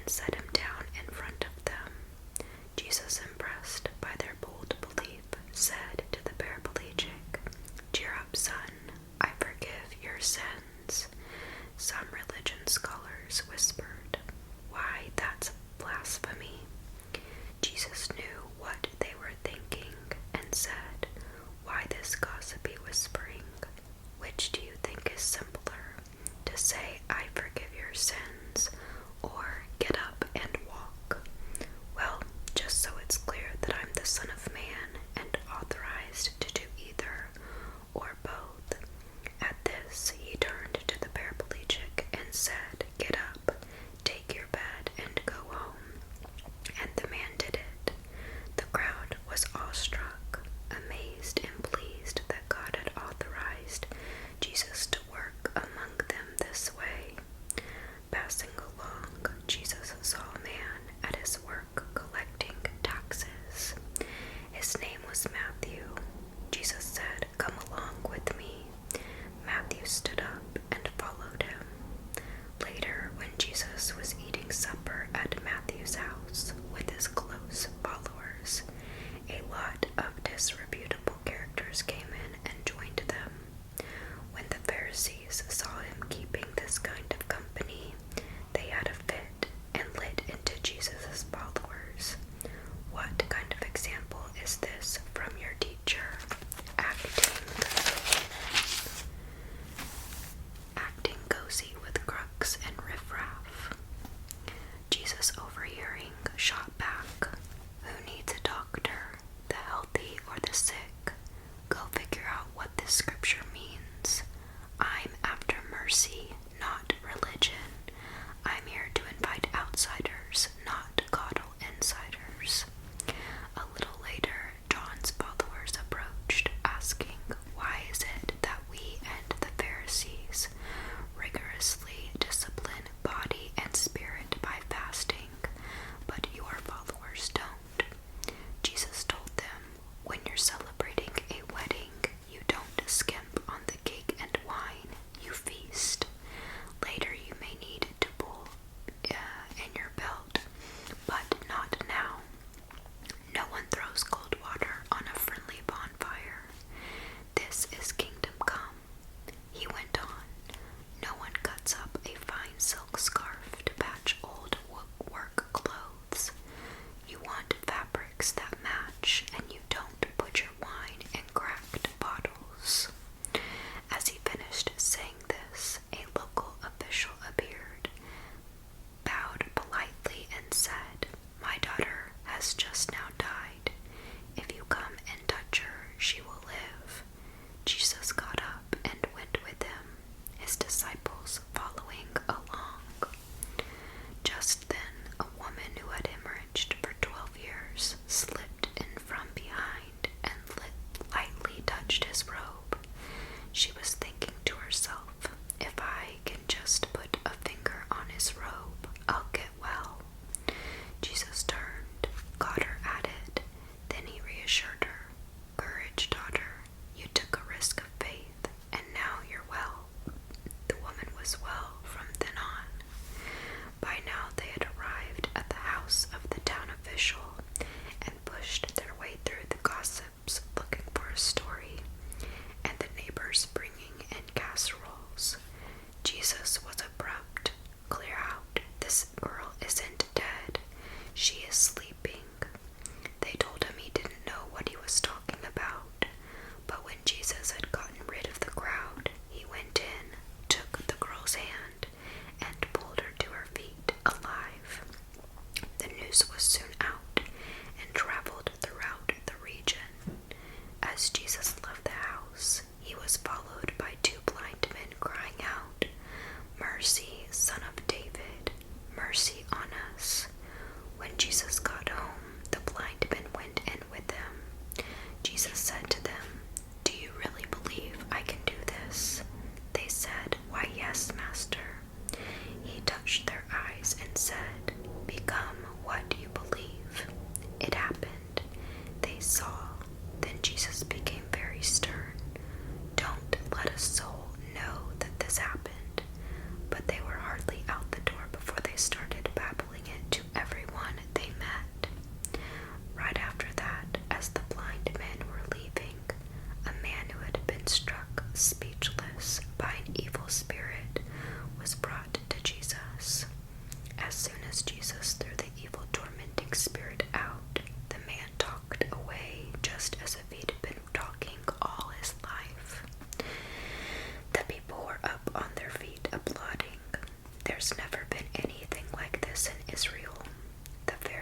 and set him down in front of them. Jesus, impressed by their bold belief, said to the paraplegic, "Cheer up, son, I forgive your sins." Some religion scholars whispered, "Why, that's blasphemy." Jesus knew what they were thinking and said, "Why this gossipy whispering? Which do you think is simpler, to say, 'I forgive your sins,' or 'Get up and walk'? Well, just so it's clear that I'm the Son of Man and authorized to do either, or both." At this, he turned to the paraplegic and said, "Get up, take your bed, and go home." And the man did it. The crowd was awestruck, amazed and pleased that God had authorized Jesus to work among them this way. Passing along, Jesus saw a man at his work collecting taxes. His name was Matthew. Jesus said, "Come along with me." Matthew stood up and followed him. Later, when Jesus was eating supper at Matthew's house with his close followers, a lot of disreputable characters came in and joined them. When the Pharisees saw him keeping this kind of company, they had a fit and lit into Jesus' followers. "What kind of example is this from your teacher? Acting cozy with crooks and riffraff." Jesus, overhearing, shot back, "Who needs a doctor? The healthy or the sick? Go figure out what this scripture means. I'm after mercy, not religion. I'm here to invite outsiders, not coddle insiders." A little later, John's followers approached, asking, "Why is it that we and the Pharisees rigorously discipline body and spirit by fasting, but your followers don't?" Jesus told them, "When you're celebrating a wedding, you don't skimp on the cake and wine, you feast. Later you may need to pull in your belt, but not now. No one throws cold water on a friendly bonfire. This is kingdom come." He went on, "No one cuts up a fine silk scarf to patch old work clothes. You want fabrics that match, and you don't put your wine in cracked bottles." As he finished saying this, a local official appeared, bowed politely, and said, "My daughter has just now died. If you come and touch her, she will live." Jesus got up and went with him, his disciples following along. Just then, a woman who had hemorrhaged for 12 years slipped in from behind and lightly touched his robe. She was thinking to herself, "If I can just put a finger on his robe, I'll get well." Jesus turned, caught her at it, then he reassured her, "Courage, daughter, you took a risk of faith, and now you're well." The woman was well from then on. By now they had arrived at the house of the town official and pushed their way through the gossips looking for a story, and the neighbors bringing in casseroles. Jesus was abrupt. "Clear out. This girl isn't dead. She is sleeping." They told him he didn't know what he was talking about. But when Jesus had gotten rid of the crowd, he went in, took the girl's hand, and pulled her to her feet alive. The news was soon out and traveled throughout the region. As Jesus left the house, he was followed by 2 blind men crying out, "Mercy, Son of David, mercy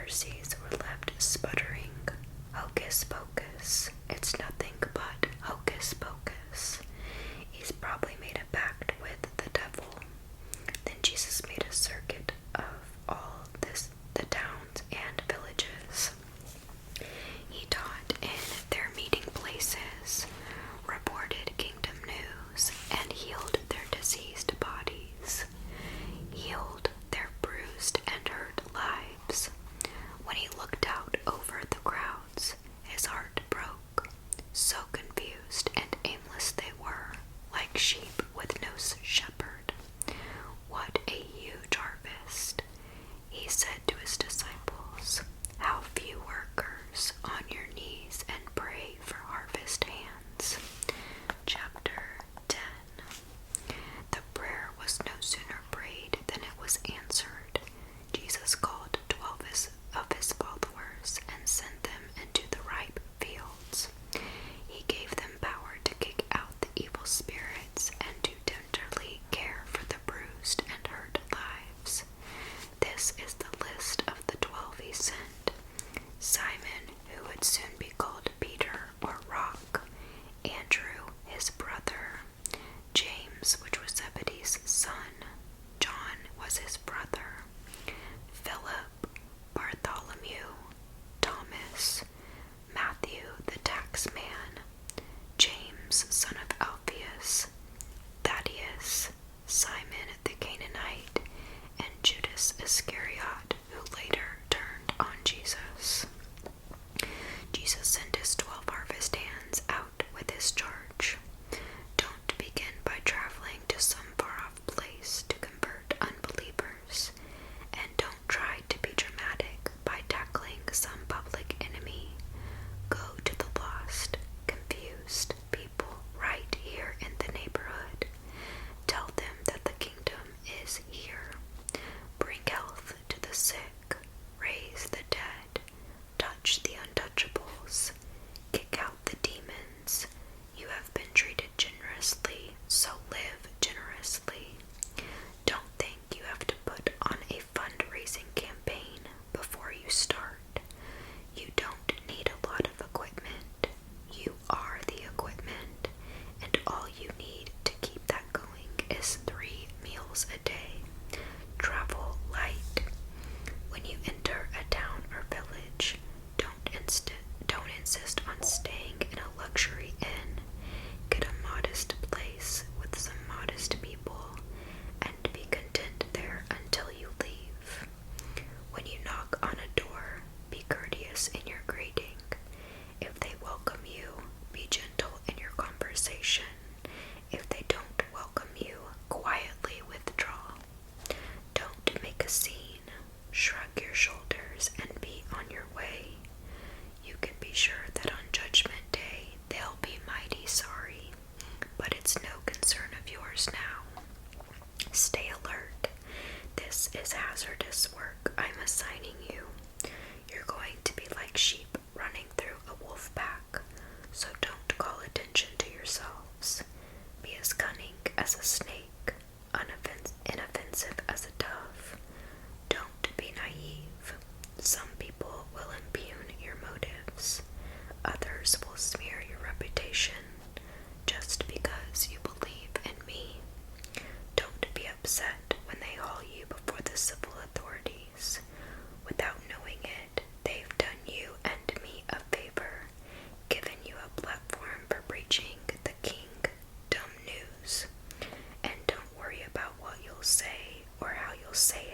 Pharisees were left sputtering. Hocus pocus. It's nothing but hocus pocus. He's probably made a pact with the devil. Then Jesus made a circuit of all the towns and villages. He taught in their meeting places, reported kingdom news, and healed their diseased bodies, healed their bruised and hurt lives. When he looked out over the crowds, his heart broke. So confused and aimless they were, like sheep with no shepherd. What a huge harvest! He said to his disciples, "How few workers! On your knees and pray for harvest hands." Chapter 10. The prayer was no sooner prayed than it was answered. Jesus called 12 of his followers and sent them into the ripe fields. He gave them power to kick out the evil spirits and to tenderly care for the bruised and hurt lives. This is the list of the 12 he sent: Simon, who would soon be called Peter or Rock; Andrew, his brother; James, which was Zebedee's son; John was his brother; Philip, Bartholomew, Thomas, Matthew the tax man, James, son of Alphaeus, Thaddeus, Simon the Canaanite, and Judas Iscariot, who later turned on Jesus. Jesus sent his 12 harvest hands out with his charge. Don't begin by traveling to some far-off place to convert unbelievers, and don't try to be dramatic by tackling some public enemy. Go to the lost, confused people right here in the neighborhood. Tell them that the kingdom is here. Bring health to the sick, raise the dead, touch the untouchables, kick out the demons. You have been treated generously, so live generously. Don't think you have to put on a fundraising campaign before you start. You don't need a lot of equipment. You are the equipment, and all you need to keep that going is 3 meals a day. Travel light. When you enter a town or village, don't insist on staying in a luxury inn. Get a modest place with some modest people, and be content there until you leave. When you knock on a door, be courteous in your greeting. If they welcome you, be gentle in your conversation. If they don't welcome you, quietly withdraw. Don't make a scene. Shrug your shoulders and be on your way. You can be sure that on Judgment Day they'll be mighty sorry, but it's no concern of yours now. Stay alert. This is hazardous work I'm assigning you. You're going to be like sheep running through a wolf pack, so don't call attention to yourselves. Be as cunning as a snake, inoffensive as a dove. Don't be naive. Some people will impugn your motives. Others will smear your reputation just because you believe in me. Don't be upset when they haul you before the civil authorities. Without knowing it, they've done you and me a favor, given you a platform for preaching the kingdom news. And don't worry about what you'll say or how you'll say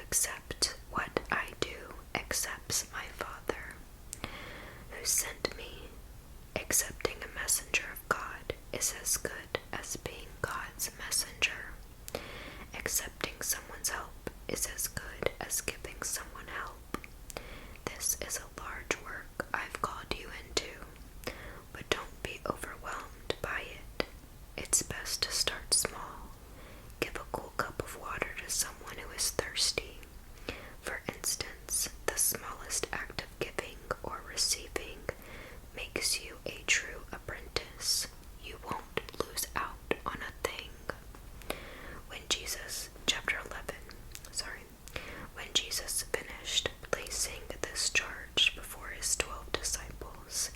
accept what I do accepts my Father, who sent me. Accepting a messenger of God is as good as being God's messenger. Accepting someone's help is as good as giving someone help. This is a large work I've called you into, but don't be overwhelmed by it. It's best to start small. Give a cool cup of water to someone who is thirsty. For instance, the smallest act of giving or receiving makes you a true apprentice. You won't lose out on a thing. When Jesus finished placing this charge before his 12 disciples,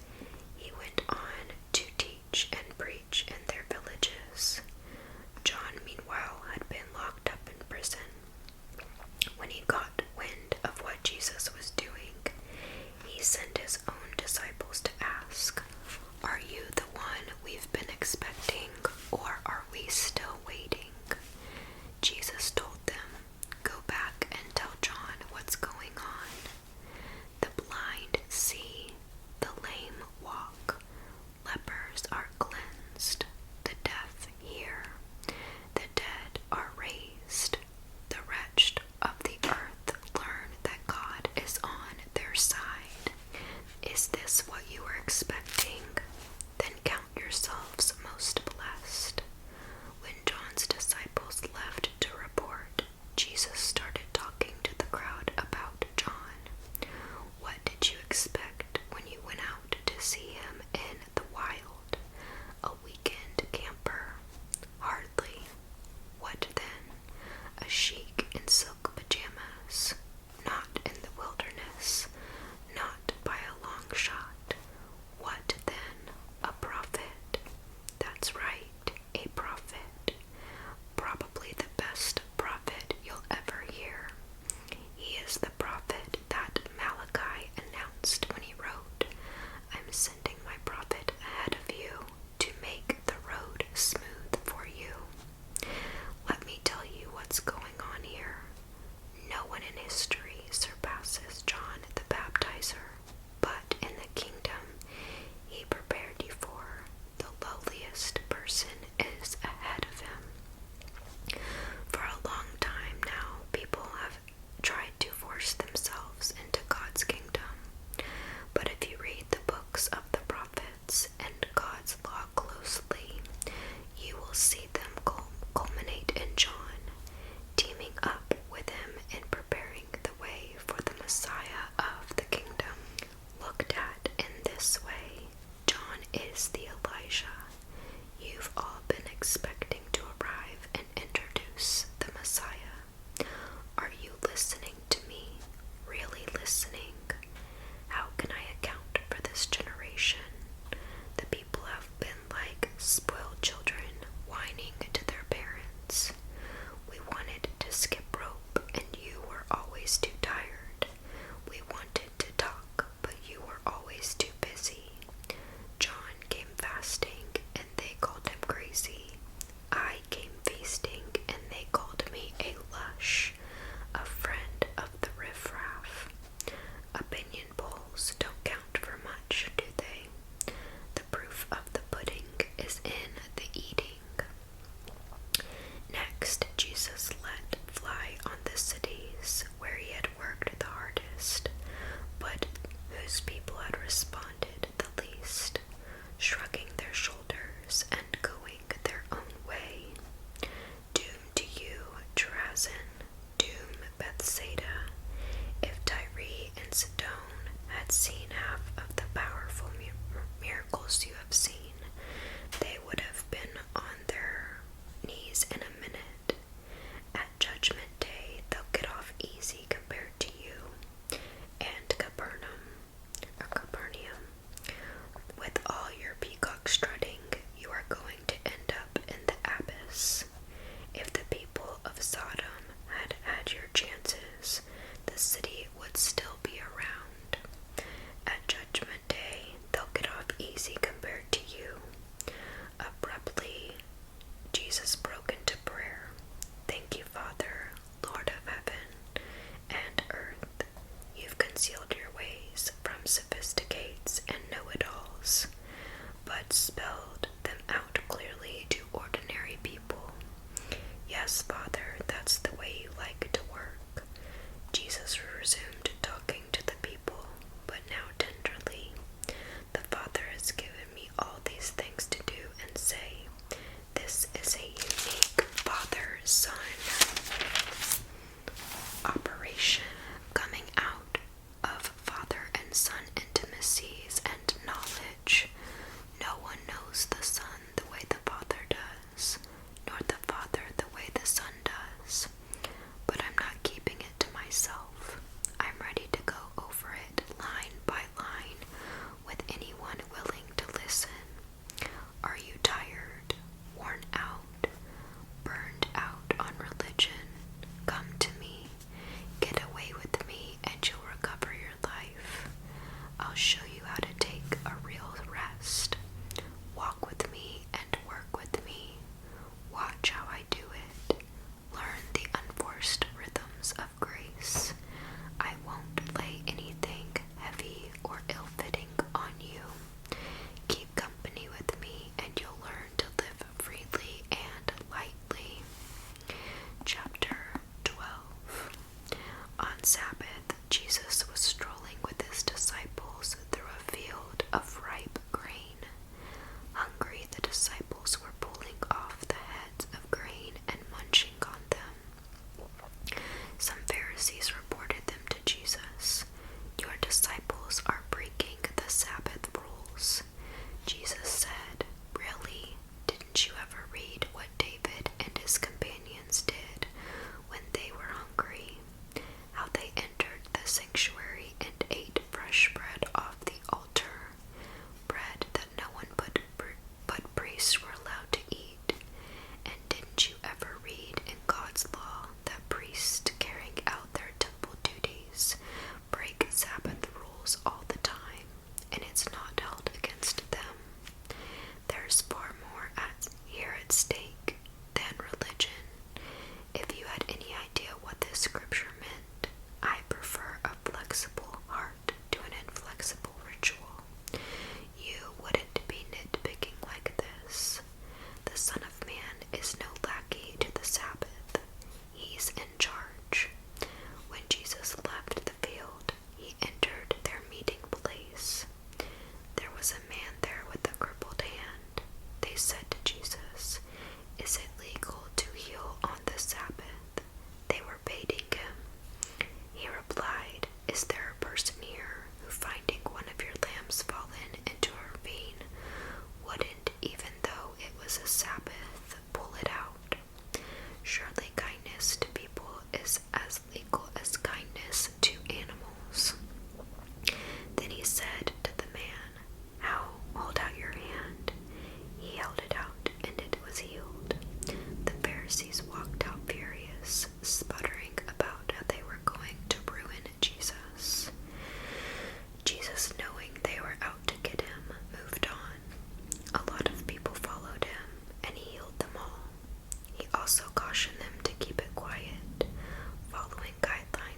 he went on to teach and preach in their villages. John, meanwhile, had been locked up in prison. When he got wind of what Jesus was doing, he sent his own disciples to ask, "Are you the one we've been expecting, or are we still waiting?" Jesus told them, "Go back and tell John what's going on. The blind see, the lame walk, lepers are cleansed, the deaf hear, the dead are raised, the wretched of the earth learn that God is on their side." Is this what you were expecting? Then count yourselves most blessed. When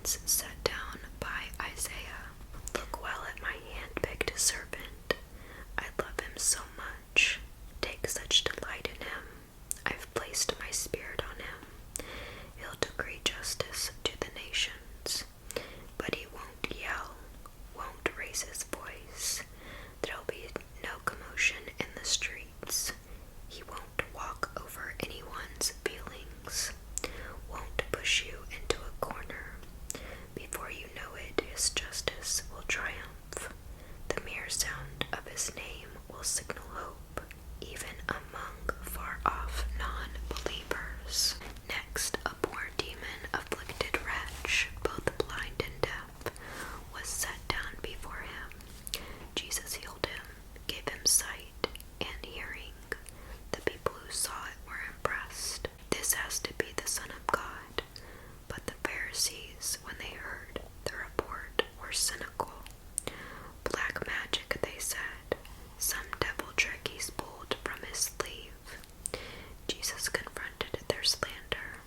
once sat down by Isaiah. Look well at my hand-picked servant. I love him so much. Take such delight in him. I've placed my spirit on him. He'll decree justice to the nations. But he won't yell, won't raise his voice. There'll be no commotion in the streets. He won't walk over anyone's feelings, won't push you into a corner. Before you know it, his justice will triumph. The mere sound of his name will signal hope, even among far-off non-believers. Next, a poor demon-afflicted wretch, both blind and deaf, was set down before him. Jesus healed him, gave him sight and hearing. The people who saw it were impressed. This has to be the Son of God. But the Pharisees, when they heard the report, were cynical. Black magic, they said. Some devil trick he's pulled from his sleeve. Jesus confronted their slander.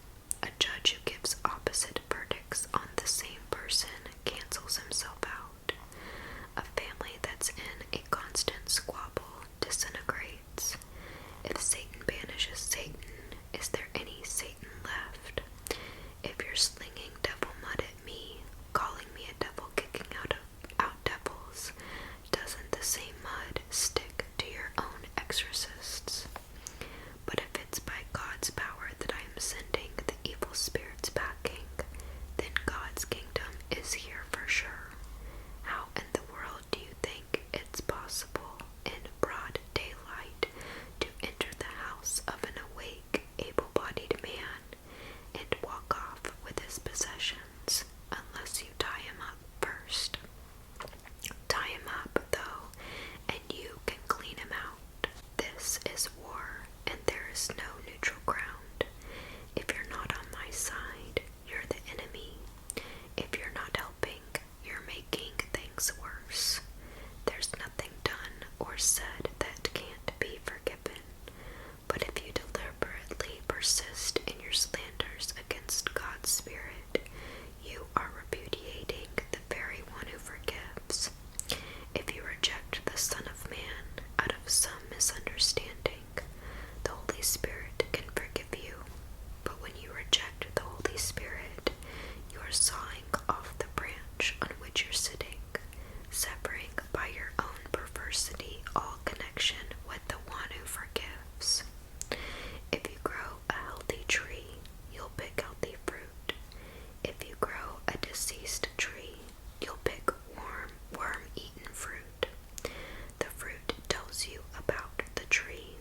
A judge who gives opposite verdicts on the same person cancels himself out. A family that's in a constant squabble disintegrates. If Satan banishes Satan, is there any Satan left? If you're slinging devil mud at me, calling me a devil kicking out devils, doesn't the same mud stick to your own exorcists? But if it's by God's power that I am sending the evil spirits packing, then God's kingdom is here for sure. How in the world do you think it's possible in broad daylight to enter the house of an awake, able-bodied man and walk off with his possessions unless you tie him up first? Tie him up, though, and you can clean him out. This is war, and there is no neutral ground. If you're not on my side, you're the enemy. If you're not helping, you're making things worse. There's nothing done or said that can't be forgiven. But if you deliberately persist in your slanders against God's Spirit, you are repudiating the very one who forgives. If you reject the Son of Man out of some misunderstanding, the Holy Spirit can forgive you. But when you reject the Holy Spirit, you are sawing off the branch on which you're sitting, severing by your own perversity all connection with the one who forgives. If you grow a healthy tree, you'll pick healthy fruit. If you grow a deceased tree, you'll pick worm-eaten fruit. The fruit tells you about the tree.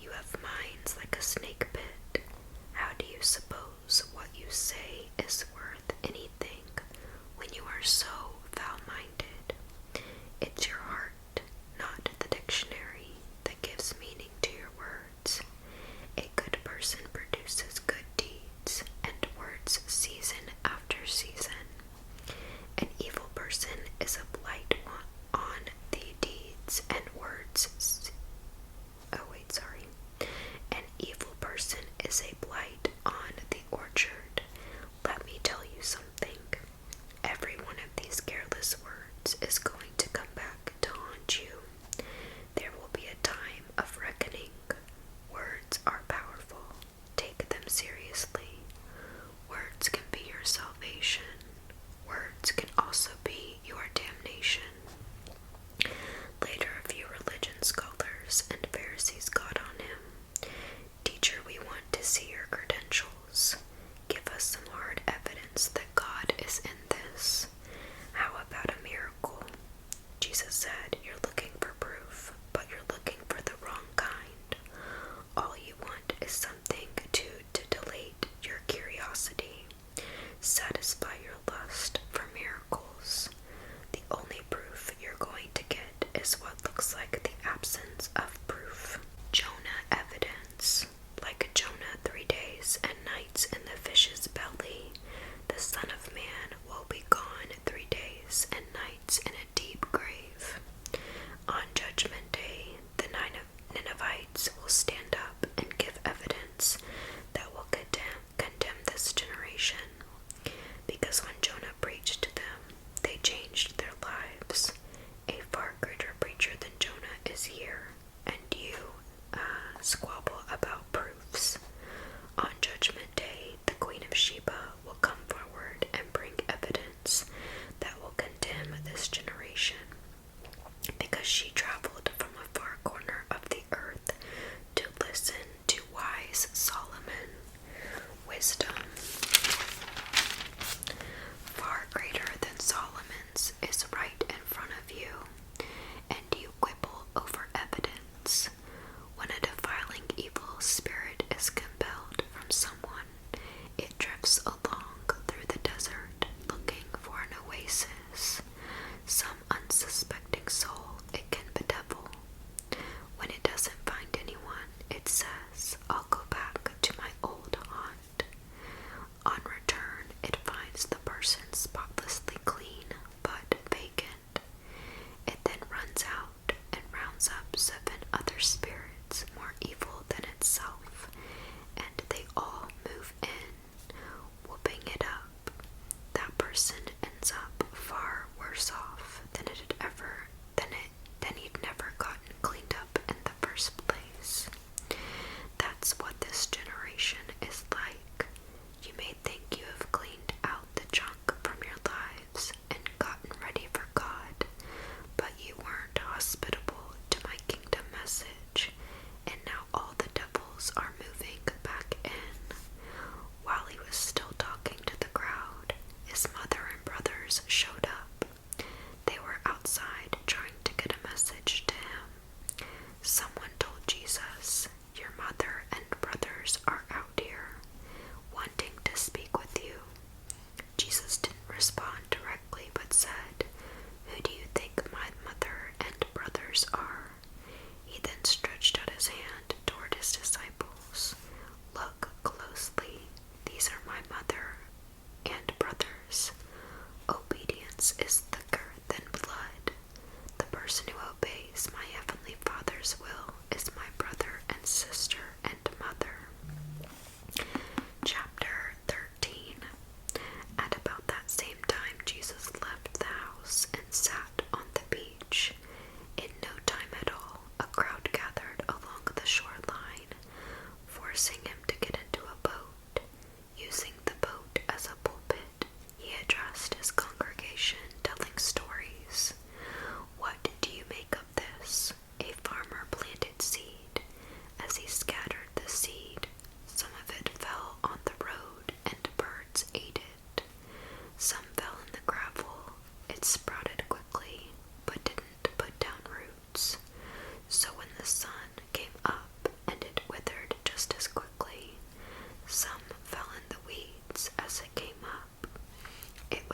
You have minds like a snake pit. How do you suppose what you say is worth anything when you are so foul-minded? It's your heart, not the dictionary, that gives meaning to your words. A good person produces good deeds and words season after season. An evil person is a blight on the deeds and words. An evil person is a blight on the orchard. Let me tell you something. Every one of these careless words is going to come back to haunt you. There will be a time of reckoning. Words are powerful. Take them seriously. Words can be your salvation. Words can also be your damnation. Later, a few religion scholars and Pharisees got on him. Teacher, we want to see your credentials. Give us some hard evidence that God is in this. How about a miracle? Jesus said, you're looking for proof, but you're looking for the wrong kind. All you want is something to titillate your curiosity, satisfy your lust for miracles. The only proof you're going to get is what looks like the absence of proof. Jonah evidence. Like Jonah 3 days and nights in the fish's belly, the Son of Man will be gone 3 days and nights in a deep grave. On Judgment Day, the Ninevites will stand up and give evidence that will condemn this generation. Because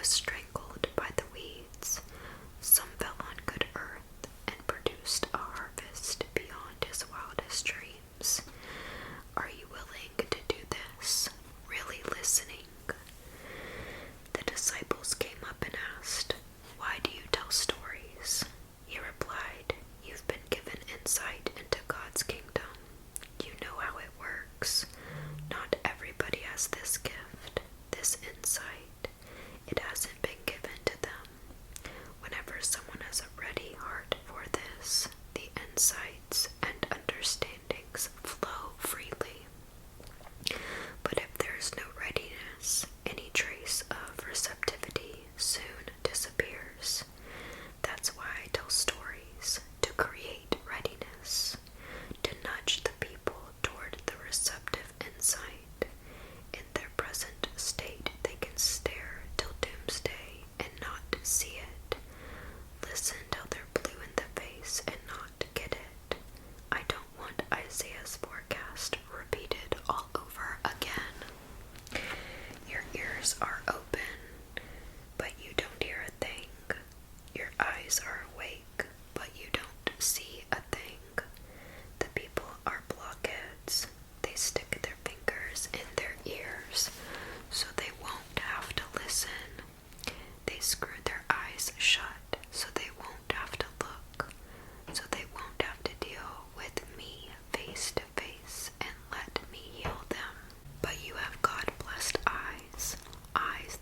was strangled by the weeds. Some fell on good earth and produced a harvest beyond his wildest dreams. Are you willing to do this? Really listening? The disciples came up and asked, "Why do you tell stories?" He replied, "You've been given insight into God's kingdom. You know how it works. Not everybody has this gift, this insight. It hasn't been given to them. Whenever someone has a ready heart for this, the insights and understandings flow freely. But if there is no readiness, any trace of receptivity soon disappears. That's why I tell stories, to create readiness, to nudge the people toward the receptive insight. In their present state, they can stare till doomsday and not see it. Listen till they're blue in the face and not get it. I don't want Isaiah's forecast repeated all over again. Your ears are open, but you don't hear a thing. Your eyes are awake, but you don't see a thing. The people are blockheads. They stick their fingers in their ears so they won't have to listen. They screw their eyes shut so they won't have to look, so they won't have to deal with me face to face and let me heal them. But you have God-blessed eyes, eyes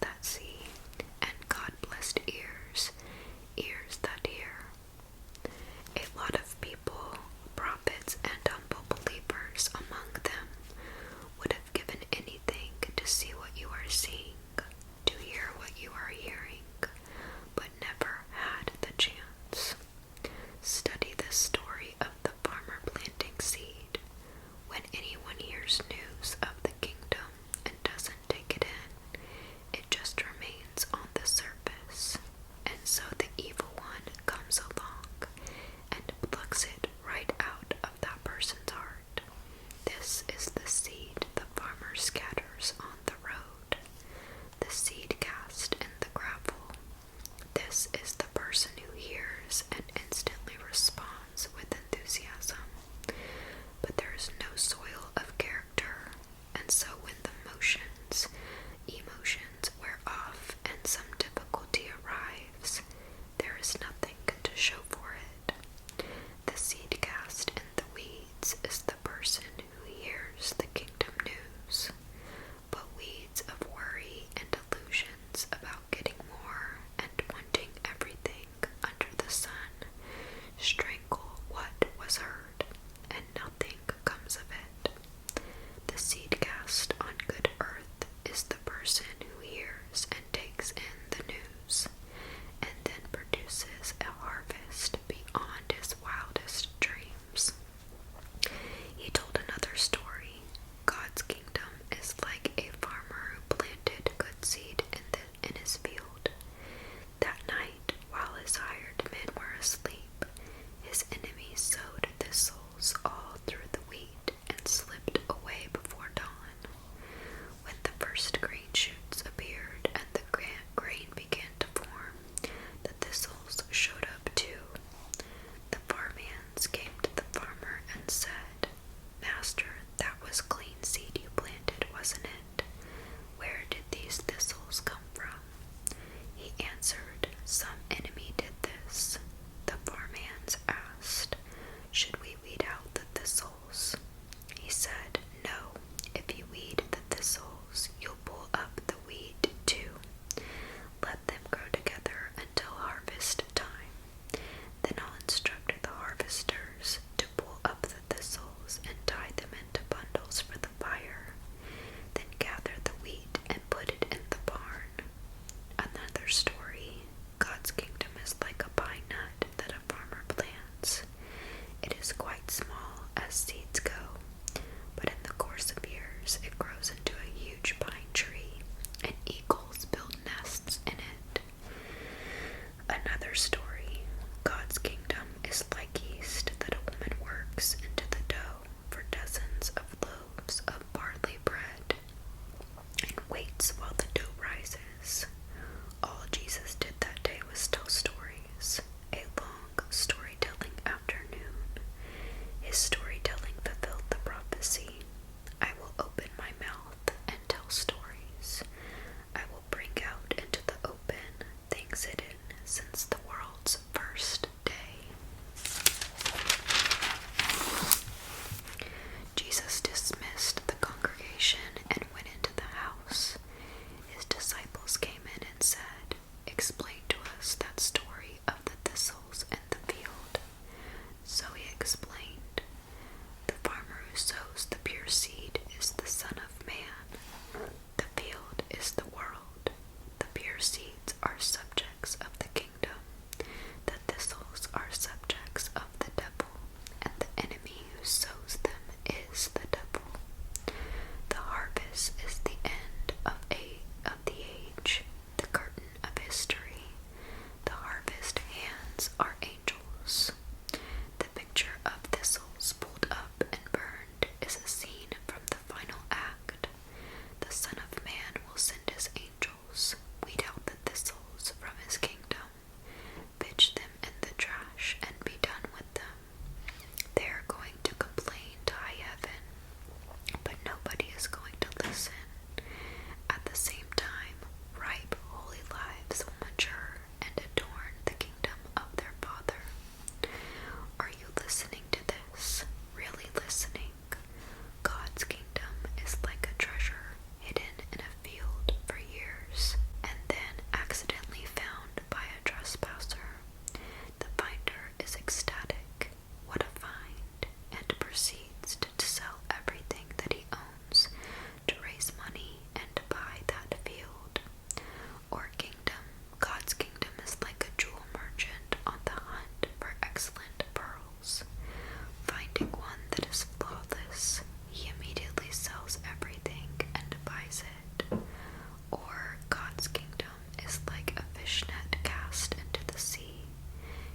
God's kingdom is like a fish net cast into the sea,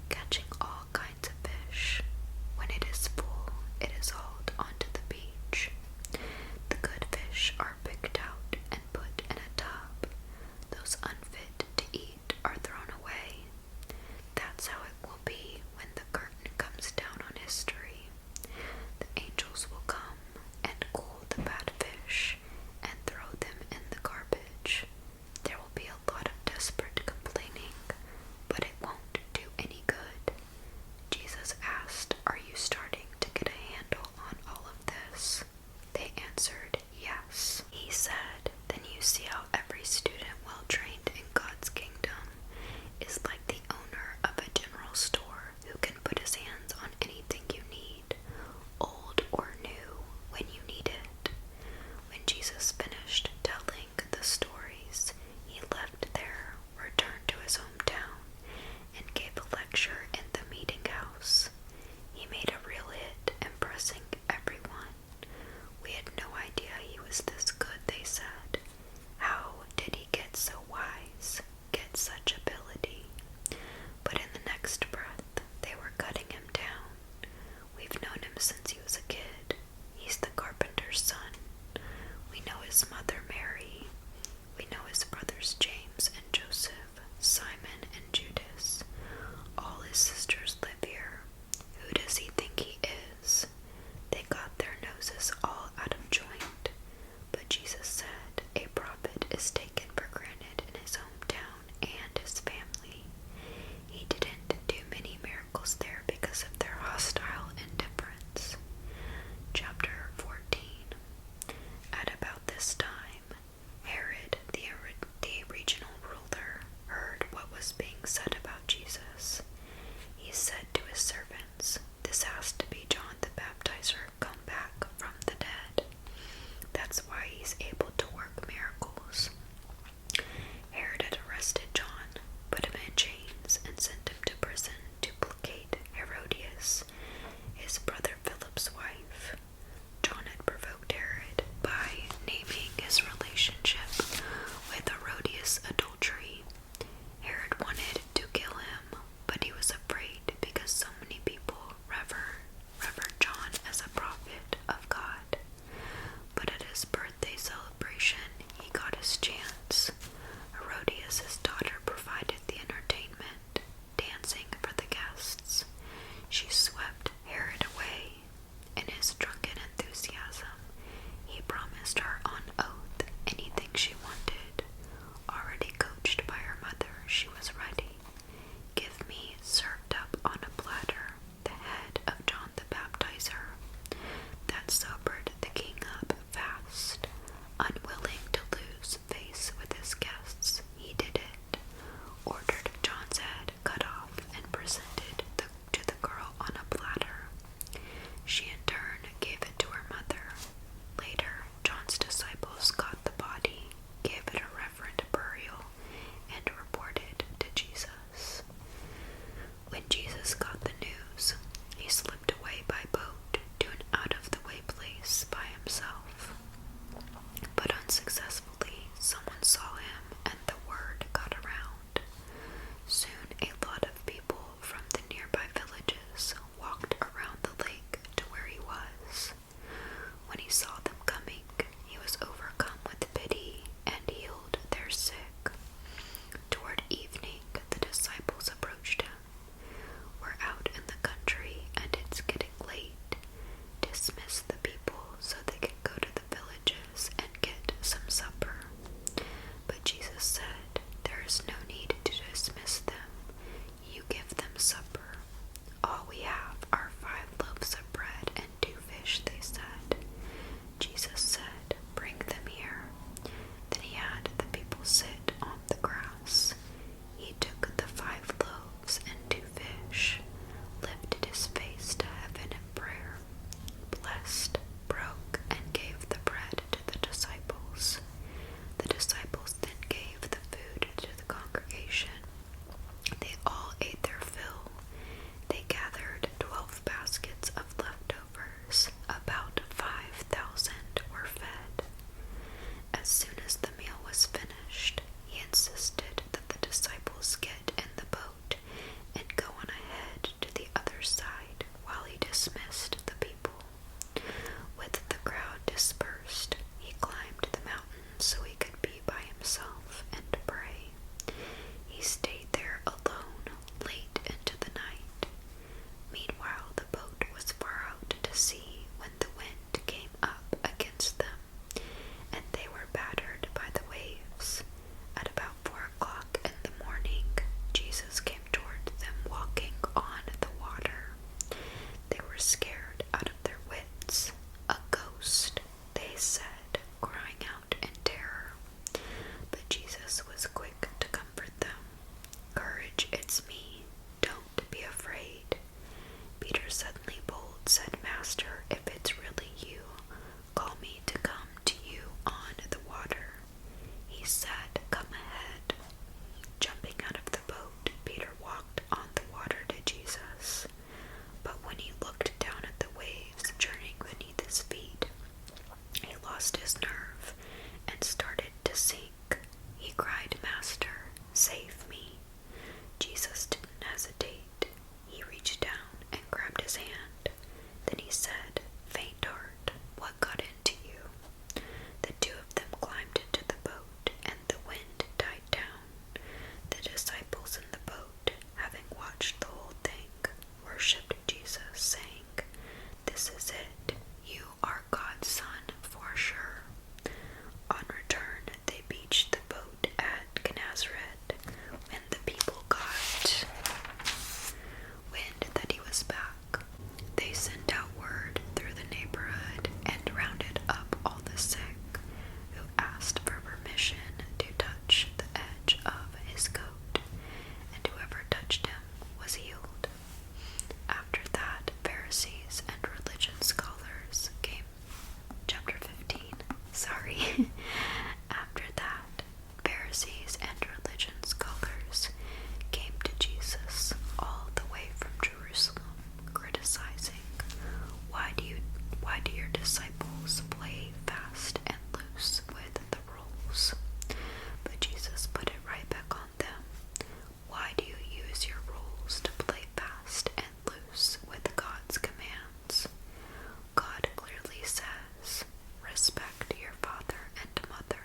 catching all kinds of fish. When it is full, it is hauled onto the beach. The good fish are picked out and put in a tub. Those unfit to eat are thrown away. That's how it will be when the curtain comes down on history. The angels will come and cool the bad fish and throw them in the garbage. There will be a lot of desperate complaining, but it won't do any good. Jesus asked, "Are you starting to get a handle on all of this?" They answered, "Yes." He said, "Then you see how every student well trained in God's kingdom is like the owner of a general store who can put his hands on anything you need, old or new, when you need it." When Jesus finished telling the stories, he left there, returned to his hometown, and gave a lecture in the meeting house. He made a real hit, impressing everyone. "We had no idea he was this good," they said. "How did he get save me." Jesus didn't hesitate. He reached down and grabbed his hand. Then he said, "Faint heart, what got into you?" The two of them climbed into the boat, and the wind died down. The disciples in the boat, having watched the whole thing, worshipped Jesus, saying, "This is it. You are God's Son for sure." On return, they beached the boat at Gennesaret. When the people got wind that he was back, they sent out word through the neighborhood and rounded up all the sick who asked for permission to touch the edge of his coat, and whoever touched him was healed. After that, Pharisees and religion scholars came. Chapter 15. Sorry. After that, Pharisees and religion scholars came to Jesus all the way from Jerusalem, criticizing, why do your disciples play fast and loose with the rules?" But Jesus put it right back on them. Why do you use your rules to play fast and loose with God's commands? God clearly says, "Respect your father and mother,"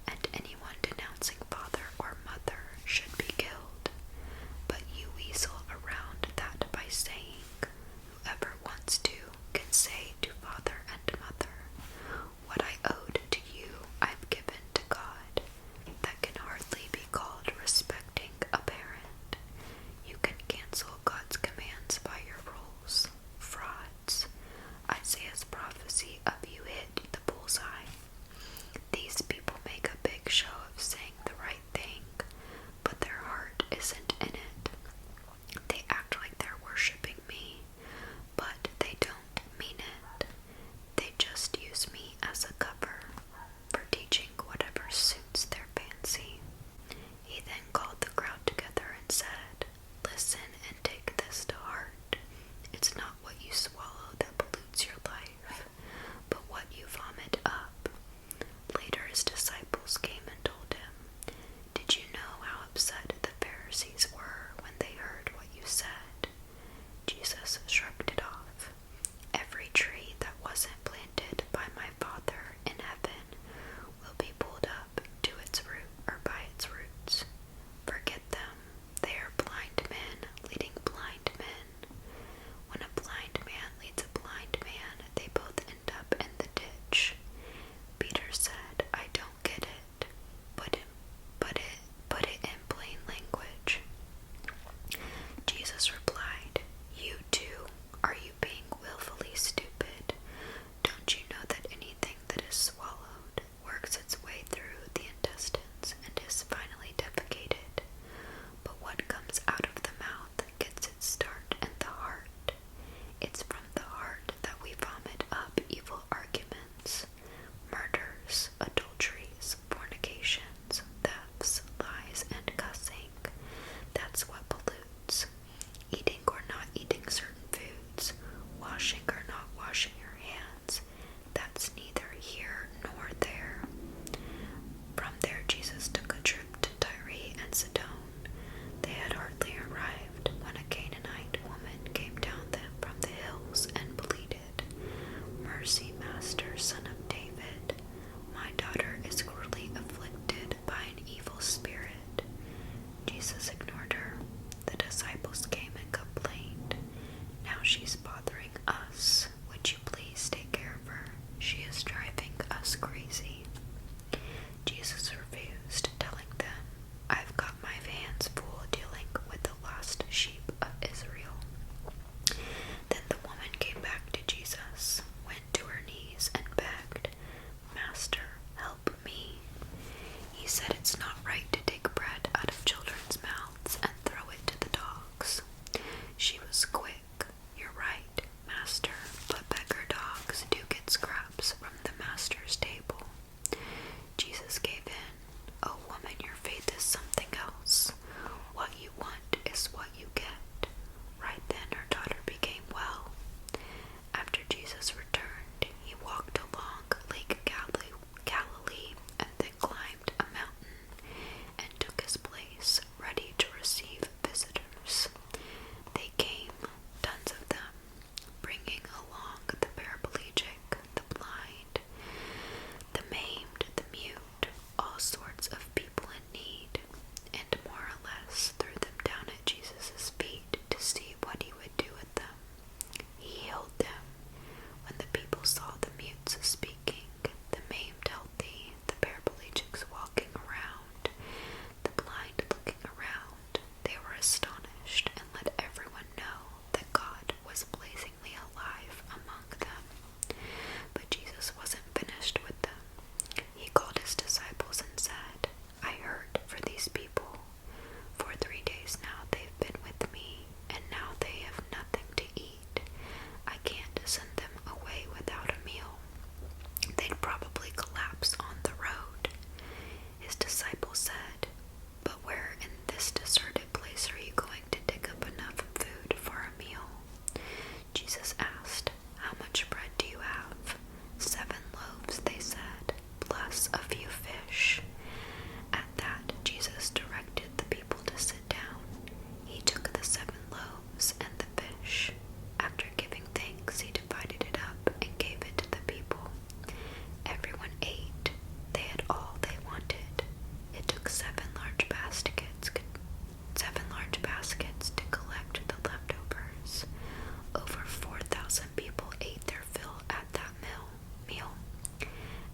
and anyone denouncing father or mother should be killed. But you weasel around that by saying, "Whoever wants to can say to father and mother, 'What I owed to you I've given to God.' That can hardly be called respecting a parent. You can cancel God's commands by your rules. Frauds. Isaiah's prophecy of you hit the bullseye. These people make a big show of saying the right thing, but their heart isn't in it. They act like they're worshiping me, but they don't mean it. They just use me as a cover for teaching whatever suits their fancy." He then called the crowd together and said, "Listen and take this to heart. It's not what you swallow that pollutes your life, but what you vomit up." Later his disciples came and told him, "Did you know how upset the Pharisees were when they heard what you said?" Jesus shrugged it off. "Every tree that wasn't planted by my Father in heaven will be pulled up to its root or by its roots. Forget them. They are blind men leading blind men. When a blind man leads a blind man, they both end up in the ditch." Peter said, "I don't get it. Put it in plain language." Jesus replied, "You too, are you being willfully stupid? Don't you know that anything that is swallowed works its way through the intestines and is finally defecated? But what comes out of the mouth gets its start in the heart. It's from the heart that we vomit up evil arguments, murders, adulteries, fornications, thefts, lies, and cussing. That's what pollutes. Eating or not eating certain foods, washing or not washing your hands, that's neither here nor there." From there Jesus took a trip to Tyre and Sidon. They had hardly arrived when a Canaanite woman came down them from the hills and pleaded, "Mercy, Master, Son of David. My daughter is cruelly afflicted by an evil spirit." Jesus ignored her. The disciples came and complained, "Now she's bothering us. Would you please take care of her? She is driving us crazy." Jesus refused, telling them, "I've got my hands full dealing with the lost sheep of Israel." Then the woman came back to Jesus, went to her knees and begged, "Master, help me." He said it's not right to take bread out of children's mouths and throw it to the dogs. Jesus directed the people to sit down, he took the 7 loaves and the fish. After giving thanks, he divided it up and gave it to the people. Everyone ate. They had all they wanted. It took 7 large baskets to collect the leftovers. Over 4,000 people ate their fill at that meal.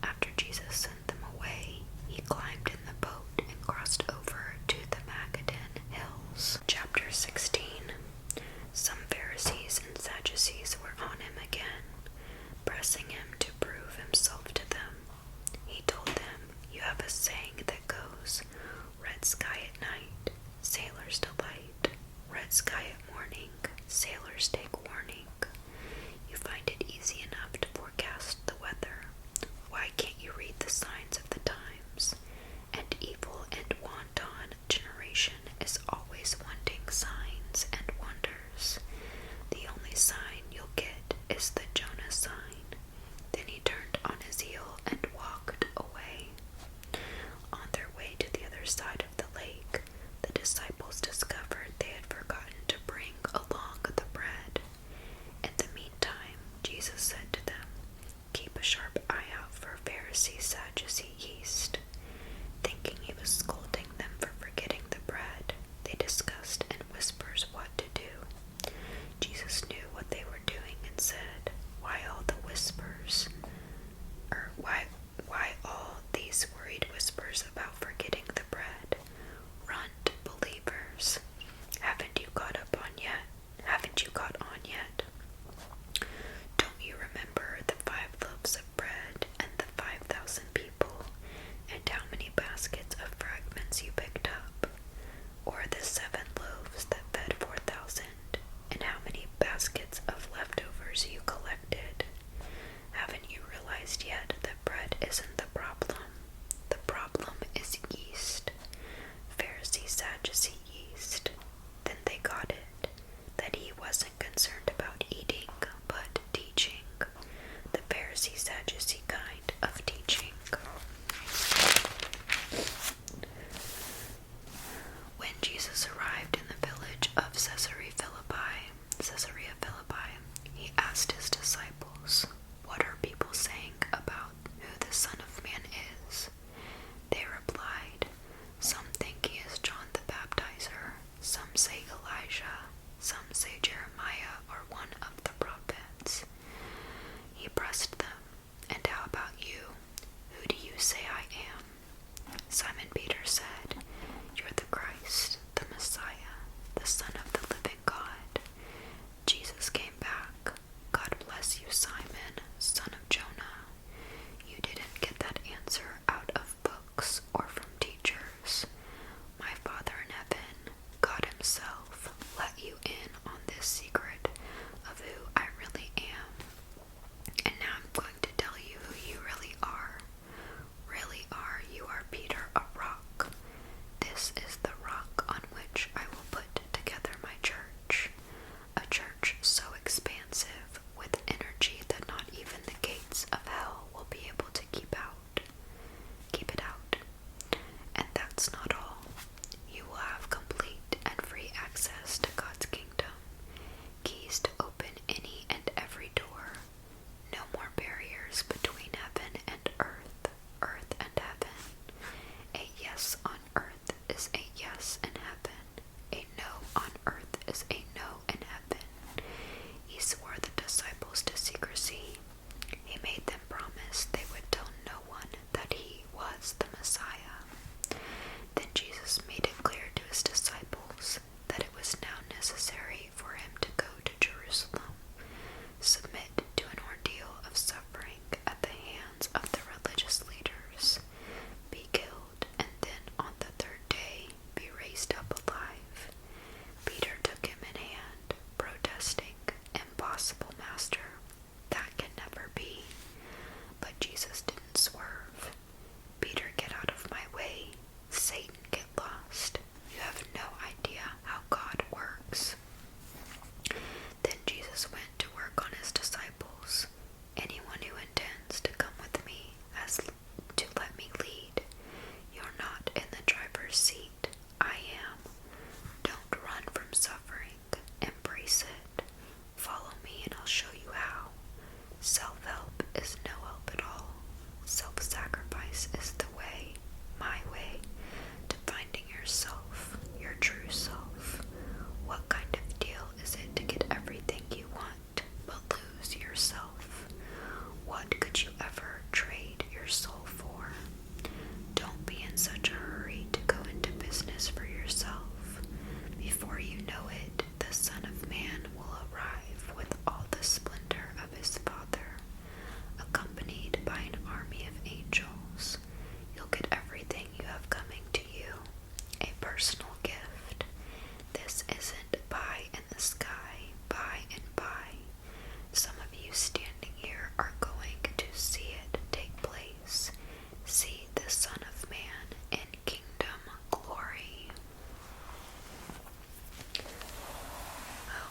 After Jesus sent them away, he climbed in the boat and crossed over to the Meridian hills. Chapter 16. Some Pharisees and Sadducees were on him again, pressing him to prove himself to them. He told them, "You have a saying that goes, 'Red sky at night, sailors delight. Red sky at morning, sailors take warning.' You find it easy enough to forecast the weather. Why can't you read the signs of the times? And evil and wanton generation is always wanting signs and wonders. The only sign you'll get is the Jonah sign." Then he turned on his heel and walked away. On their way to the other side of the lake, the disciples discovered they had forgotten to bring along the bread. In the meantime, Jesus said to them, "Keep a sharp eye out for Pharisee-Sadducee yeast." Thinking he was scolding them for forgetting the bread, they discussed in whispers what to do. Jesus knew what they were doing and said, "Why all the whispers? Why all these worried whispers about forgetting the bread? Runt believers, haven't you caught on yet? Don't you remember the 5 loaves of bread and the 5,000 people, and how many baskets of fragments you picked up? Or the 7 loaves that fed 4,000, and how many baskets of leftovers you collected? Haven't you realized yet that bread isn't the problem? The problem is yeast. Pharisee-Sadducee yeast." Then they got it, that he wasn't concerned about eating, but teaching. The Pharisee-Sadducee kind of teaching. When Jesus arrived in the village of Caesarea Philippi, he asked his disciples, "What are people saying about who the Son of Man personal gift. This isn't pie in the sky, by and by. Some of you standing here are going to see it take place. See the Son of Man in kingdom glory.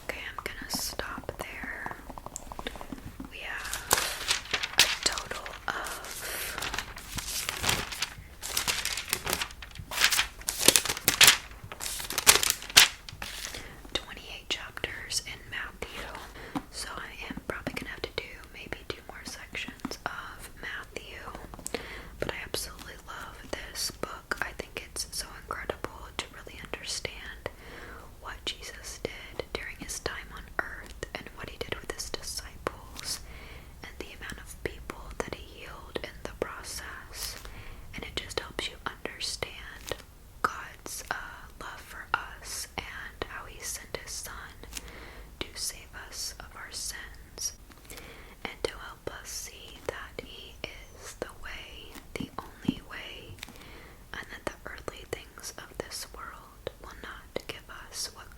Okay, I'm gonna stop there. We have a total of 28 chapters in Matthew. So I am probably gonna have to do maybe 2 more sections of Matthew. But I absolutely love this book. I think it's so incredible to really understand what Jesus did during his time on earth and what he did with his disciples and the amount of people that he healed in the process. And it just helps you understand God's love for us and how he sent his son to save us of our sins and to help us see that he is the way, the only way, and that the earthly things of this world will not give us what